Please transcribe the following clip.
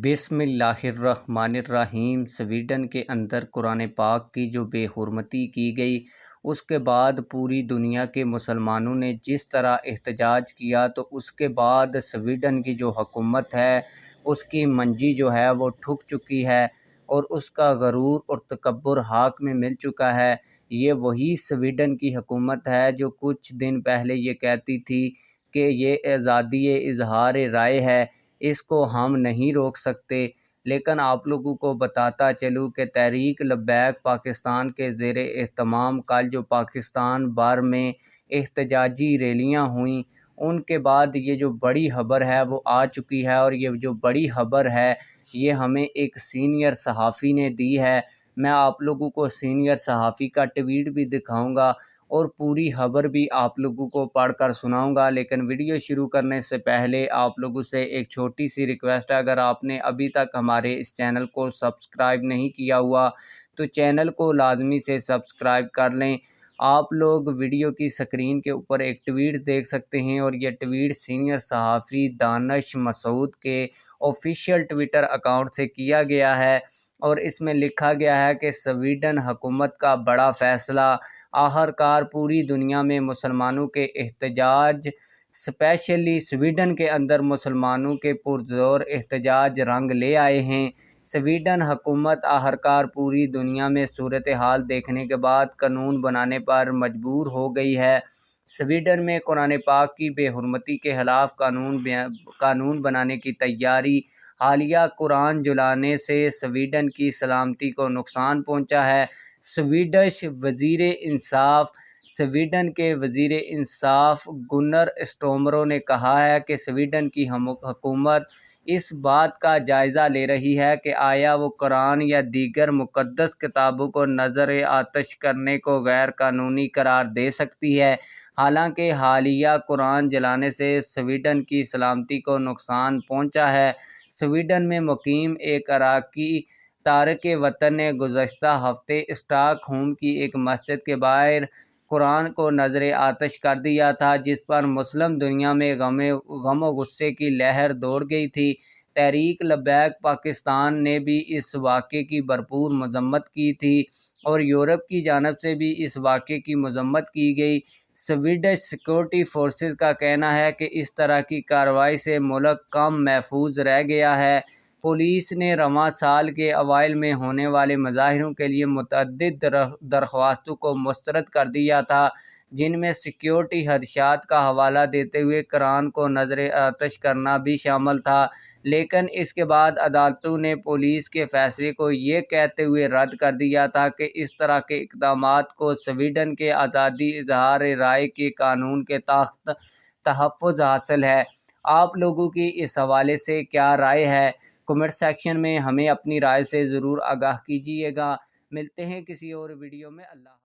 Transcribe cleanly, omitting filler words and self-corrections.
بسم اللہ الرحمن الرحیم۔ سویڈن کے اندر قرآن پاک کی جو بے حرمتی کی گئی، اس کے بعد پوری دنیا کے مسلمانوں نے جس طرح احتجاج کیا، تو اس کے بعد سویڈن کی جو حکومت ہے اس کی منجی جو ہے وہ ٹھک چکی ہے، اور اس کا غرور اور تکبر ہاک میں مل چکا ہے۔ یہ وہی سویڈن کی حکومت ہے جو کچھ دن پہلے یہ کہتی تھی کہ یہ آزادی اظہار رائے ہے، اس کو ہم نہیں روک سکتے۔ لیکن آپ لوگوں کو بتاتا چلوں کہ تحریک لبیک پاکستان کے زیر اہتمام کل جو پاکستان بھر میں احتجاجی ریلیاں ہوئیں، ان کے بعد یہ جو بڑی خبر ہے وہ آ چکی ہے، اور یہ جو بڑی خبر ہے یہ ہمیں ایک سینئر صحافی نے دی ہے۔ میں آپ لوگوں کو سینئر صحافی کا ٹویٹ بھی دکھاؤں گا اور پوری خبر بھی آپ لوگوں کو پڑھ کر سناؤں گا۔ لیکن ویڈیو شروع کرنے سے پہلے آپ لوگوں سے ایک چھوٹی سی ریکویسٹ ہے، اگر آپ نے ابھی تک ہمارے اس چینل کو سبسکرائب نہیں کیا ہوا تو چینل کو لازمی سے سبسکرائب کر لیں۔ آپ لوگ ویڈیو کی سکرین کے اوپر ایک ٹویٹ دیکھ سکتے ہیں، اور یہ ٹویٹ سینئر صحافی دانش مسعود کے آفیشیل ٹویٹر اکاؤنٹ سے کیا گیا ہے، اور اس میں لکھا گیا ہے کہ سویڈن حکومت کا بڑا فیصلہ، آخرکار پوری دنیا میں مسلمانوں کے احتجاج، اسپیشلی سویڈن کے اندر مسلمانوں کے پرزور احتجاج رنگ لے آئے ہیں۔ سویڈن حکومت آخرکار پوری دنیا میں صورتحال دیکھنے کے بعد قانون بنانے پر مجبور ہو گئی ہے۔ سویڈن میں قرآن پاک کی بے حرمتی کے خلاف قانون بنانے کی تیاری۔ حالیہ قرآن جلانے سے سویڈن کی سلامتی کو نقصان پہنچا ہے۔ سویڈن کے وزیر انصاف گنر اسٹومرو نے کہا ہے کہ سویڈن کی حکومت اس بات کا جائزہ لے رہی ہے کہ آیا وہ قرآن یا دیگر مقدس کتابوں کو نذر آتش کرنے کو غیر قانونی قرار دے سکتی ہے۔ حالانکہ حالیہ قرآن جلانے سے سویڈن کی سلامتی کو نقصان پہنچا ہے۔ سویڈن میں مقیم ایک عراقی تارکِ وطن نے گزشتہ ہفتے اسٹاک ہوم کی ایک مسجد کے باہر قرآن کو نذر آتش کر دیا تھا، جس پر مسلم دنیا میں غم و غصے کی لہر دوڑ گئی تھی۔ تحریک لبیک پاکستان نے بھی اس واقعے کی بھرپور مذمت کی تھی، اور یورپ کی جانب سے بھی اس واقعے کی مذمت کی گئی۔ سویڈش سیکورٹی فورسز کا کہنا ہے کہ اس طرح کی کارروائی سے ملک کم محفوظ رہ گیا ہے۔ پولیس نے رواں سال کے اوائل میں ہونے والے مظاہروں کے لیے متعدد درخواستوں کو مسترد کر دیا تھا، جن میں سیکیورٹی خدشات کا حوالہ دیتے ہوئے قرآن کو نذر آتش کرنا بھی شامل تھا۔ لیکن اس کے بعد عدالتوں نے پولیس کے فیصلے کو یہ کہتے ہوئے رد کر دیا تھا کہ اس طرح کے اقدامات کو سویڈن کے آزادی اظہار رائے کے قانون کے تحت تحفظ حاصل ہے۔ آپ لوگوں کی اس حوالے سے کیا رائے ہے؟ کمنٹ سیکشن میں ہمیں اپنی رائے سے ضرور آگاہ کیجیے گا۔ ملتے ہیں کسی اور ویڈیو میں۔ اللہ